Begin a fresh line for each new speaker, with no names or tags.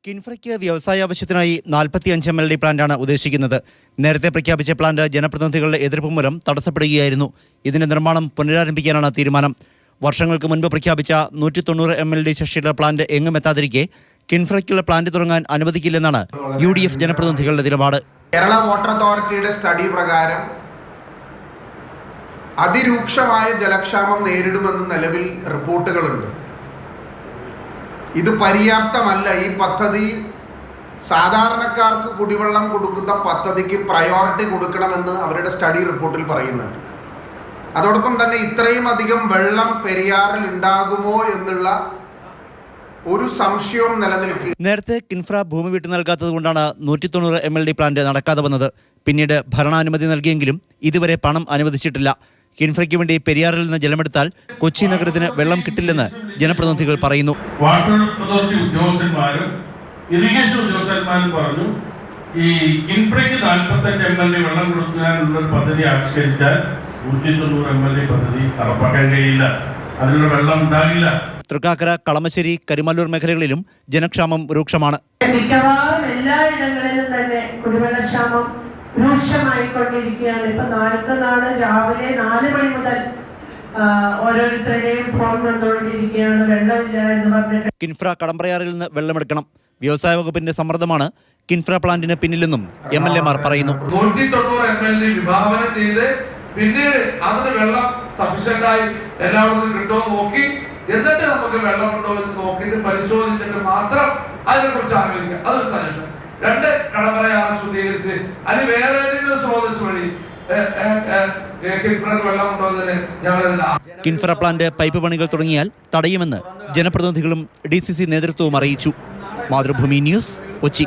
കിൻഫ്രയ്ക്ക് വ്യവസായ ആവശ്യത്തിനായി 45 MLD പ്ലാന്റാണ് ഉദ്ദേശിക്കുന്നത്. നേരത്തെ പ്രഖ്യാപിച്ച പ്ലാന്റ് ജനപ്രതിനിധികളുടെ എതിർപ്പ് മൂലം തടസ്സപ്പെടുകയായിരുന്നു. ഇതിന്റെ നിർമ്മാണം പുനരാരംഭിക്കാനാണ് തീരുമാനം. വർഷങ്ങൾക്ക് മുൻപ് പ്രഖ്യാപിച്ച 190 MLD ശേഷിയുള്ള പ്ലാന്റ് എങ്ങും എത്താതിരിക്കെ കിൻഫ്രയ്ക്കുള്ള പ്ലാന്റ് തുടങ്ങാൻ അനുവദിക്കില്ലെന്നാണ് UDF ജനപ്രതിനിധികളുടെ നിലപാട്.
കേരള വാട്ടർ അതോറിറ്റിയുടെ സ്റ്റഡി പ്രകാരം അതിരൂക്ഷമായ ജലക്ഷാമം നേരിടുമെന്ന് നിലവിൽ റിപ്പോർട്ടുകളുണ്ട്. ഇത് പര്യാപ്തമല്ല. ഈ പദ്ധതി സാധാരണക്കാർക്ക് കുടിവെള്ളം കൊടുക്കുന്ന പദ്ധതിക്ക് പ്രയോറിറ്റി കൊടുക്കണമെന്ന് അവരുടെ സ്റ്റഡി റിപ്പോർട്ടിൽ പറയുന്നുണ്ട്. അതോടൊപ്പം തന്നെ ഇത്രയും അധികം വെള്ളം പെരിയാറിൽ ഉണ്ടാകുമോ എന്നുള്ള ഒരു സംശയവും നിലനിൽക്കുക.
നേരത്തെ കിൻഫ്ര ഭൂമി വിട്ടു നൽകാത്തത് കൊണ്ടാണ് 190 MLD പ്ലാന്റ് നടക്കാതെ വന്നത്. പിന്നീട് ഭരണാനുമതി നൽകിയെങ്കിലും ഇതുവരെ പണം അനുവദിച്ചിട്ടില്ല. കിൻഫ്രയ്ക്ക് വേണ്ടി പെരിയാറിൽ നിന്ന് ജലമെടുത്താൽ കൊച്ചി നഗരത്തിന് വെള്ളം കിട്ടില്ലെന്ന് ജനപ്രതിനിധികൾ പറയുന്നു.
വാട്ടർ അതോറിറ്റി ഉദ്യോഗസ്ഥന്മാരും ഇറിഗേഷൻ ഉദ്യോഗസ്ഥന്മാരും പറഞ്ഞു, ഈ കിൻഫ്രയ്ക്ക് 45 MLD വെള്ളം കൊടുക്കാനുള്ള പദ്ധതി ആവിഷ്കരിച്ചാൽ 190 MLD പദ്ധതി നടപ്പാക്കാൻ കഴിയില്ല, അതിനുള്ള വെള്ളം ഉണ്ടാകില്ല.
തൃക്കാക്കര, കളമശ്ശേരി, കരിമല്ലൂർ മേഖലകളിലും ജനക്ഷാമം രൂക്ഷമാണ്.
മിക്കവാറും എല്ലായിടങ്ങളിലും തന്നെ കുടിവെള്ളക്ഷാമം രൂക്ഷമായിക്കൊണ്ടിരിക്കുകയാണ്. ഇപ്പൊ നാളെ രാവിലെ 4 മണി മുതൽ ഓരോരുത്തരുടെയും ഫോൺ വന്നുകൊണ്ടിരിക്കുകയാണ്, വെള്ളമില്ല എന്ന് പറഞ്ഞിട്ട്.
കിൻഫ്ര കടമ്പ്രയാറിൽ നിന്ന് വെള്ളമെടുക്കണം. വ്യവസായ വകുപ്പിന്റെ സമ്മർദ്ദമാണ് കിൻഫ്ര പ്ലാന്റിന് പിന്നിലെന്നും MLA മാർ പറയുന്നു.
190 MLD വിഭാവന ചെയ്ത് പിന്നീട് അതിന് വെള്ളം സഫീഷ്യന്റായി എല്ലാവർക്കും കിട്ടുമോ നോക്കി, എന്നിട്ട് നമുക്ക് വെള്ളമുണ്ടോ എന്ന് നോക്കിയിട്ട് പരിശോധിച്ചിട്ട് മാത്രം അതിനെക്കുറിച്ച് ആലോചിക്കാം. അതൊരു സജഷൻ. 2 കടമ്പറയാറ് ശുദ്ധീകരിച്ച് അല്ലെങ്കിൽ വേറെ ഏതെങ്കിലും സ്രോതസ് വഴി കിൻഫ്രക്ക് വെള്ളമുണ്ടോ എന്നതിന് ഞങ്ങൾ
കിൻഫ്ര പ്ലാന്റ് പൈപ്പ് പണികൾ തുടങ്ങിയാൽ തടയുമെന്ന് ജനപ്രതിനിധികളും DCC നേതൃത്വവും അറിയിച്ചു. മാതൃഭൂമി ന്യൂസ്, കൊച്ചി.